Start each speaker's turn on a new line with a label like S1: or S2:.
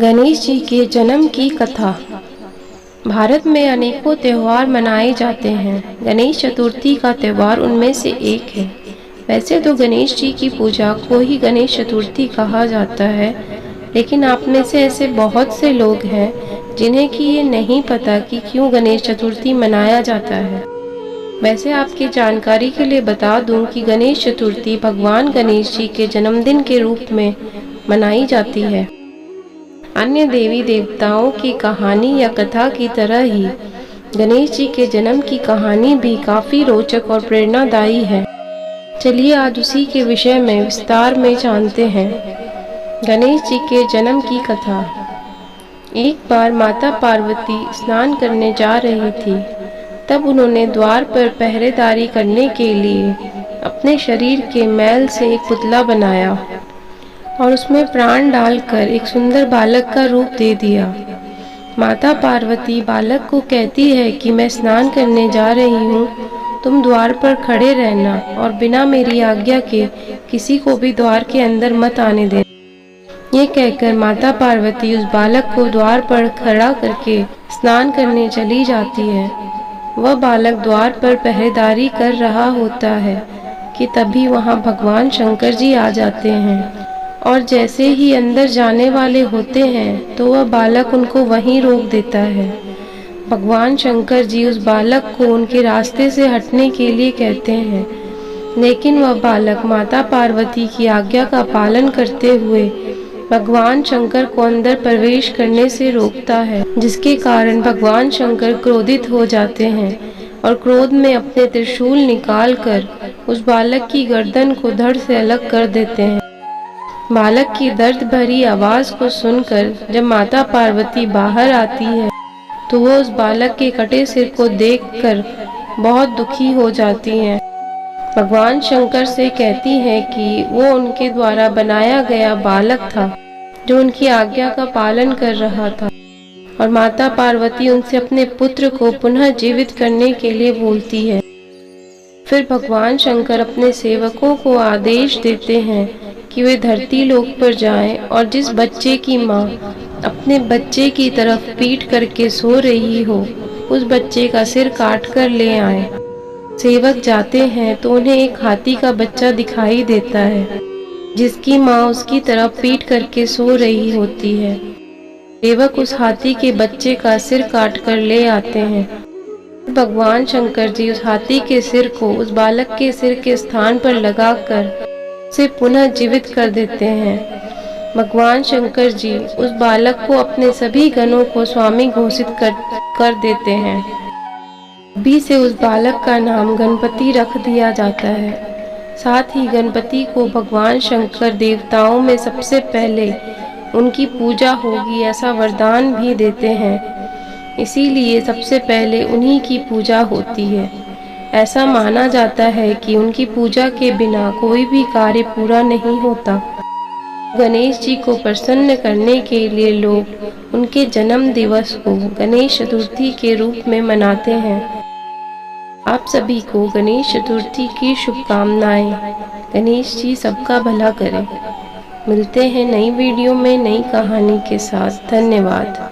S1: गणेश जी के जन्म की कथा। भारत में अनेकों त्यौहार मनाए जाते हैं। गणेश चतुर्थी का त्यौहार उनमें से एक है। वैसे तो गणेश जी की पूजा को ही गणेश चतुर्थी कहा जाता है, लेकिन आप में से ऐसे बहुत से लोग हैं जिन्हें कि ये नहीं पता कि क्यों गणेश चतुर्थी मनाया जाता है। वैसे आपकी जानकारी के लिए बता दूं कि गणेश चतुर्थी भगवान गणेश जी के जन्मदिन के रूप में मनाई जाती है। अन्य देवी देवताओं की कहानी या कथा की तरह ही गणेश जी के जन्म की कहानी भी काफी रोचक और प्रेरणादायी है। चलिए आज उसी के विषय में विस्तार में जानते हैं। गणेश जी के जन्म की कथा। एक बार माता पार्वती स्नान करने जा रही थी। तब उन्होंने द्वार पर पहरेदारी करने के लिए अपने शरीर के मैल से एक पुतला बनाया और उसमें प्राण डालकर एक सुंदर बालक का रूप दे दिया। माता पार्वती बालक को कहती है कि मैं स्नान करने जा रही हूँ, तुम द्वार पर खड़े रहना और बिना मेरी आज्ञा के किसी को भी द्वार के अंदर मत आने देना। ये कहकर माता पार्वती उस बालक को द्वार पर खड़ा करके स्नान करने चली जाती है। वह बालक द्वार पर पहरेदारी कर रहा होता है कि तभी वहाँ भगवान शंकर जी आ जाते हैं और जैसे ही अंदर जाने वाले होते हैं तो वह बालक उनको वहीं रोक देता है। भगवान शंकर जी उस बालक को उनके रास्ते से हटने के लिए कहते हैं, लेकिन वह बालक माता पार्वती की आज्ञा का पालन करते हुए भगवान शंकर को अंदर प्रवेश करने से रोकता है, जिसके कारण भगवान शंकर क्रोधित हो जाते हैं और क्रोध में अपने त्रिशूल निकालकर उस बालक की गर्दन को धड़ से अलग कर देते हैं। बालक की दर्द भरी आवाज को सुनकर जब माता पार्वती बाहर आती है तो वह उस बालक के कटे सिर को देखकर बहुत दुखी हो जाती हैं। भगवान शंकर से कहती हैं कि वो उनके द्वारा बनाया गया बालक था जो उनकी आज्ञा का पालन कर रहा था, और माता पार्वती उनसे अपने पुत्र को पुनः जीवित करने के लिए बोलती है। फिर भगवान शंकर अपने सेवकों को आदेश देते हैं कि वे धरती लोक पर जाएं और जिस बच्चे की माँ अपने बच्चे की तरफ पीठ करके सो रही हो उस बच्चे का सिर काट कर ले आएं। सेवक जाते हैं तो उन्हें एक हाथी का बच्चा दिखाई देता है जिसकी माँ उसकी तरफ पीठ करके सो रही होती है। सेवक उस हाथी के बच्चे का सिर काट कर ले आते हैं। भगवान शंकर जी उस हाथी के सिर को उस बालक के सिर के स्थान पर लगाकर उसे पुनः जीवित कर देते हैं। भगवान शंकर जी उस बालक को अपने सभी गणों को स्वामी घोषित कर देते हैं। अभी से उस बालक का नाम गणपति रख दिया जाता है। साथ ही गणपति को भगवान शंकर देवताओं में सबसे पहले उनकी पूजा होगी ऐसा वरदान भी देते हैं, इसीलिए सबसे पहले उन्हीं की पूजा होती है। ऐसा माना जाता है कि उनकी पूजा के बिना कोई भी कार्य पूरा नहीं होता। गणेश जी को प्रसन्न करने के लिए लोग उनके जन्म दिवस को गणेश चतुर्थी के रूप में मनाते हैं। आप सभी को गणेश चतुर्थी की शुभकामनाएं। गणेश जी सबका भला करें। मिलते हैं नई वीडियो में नई कहानी के साथ। धन्यवाद।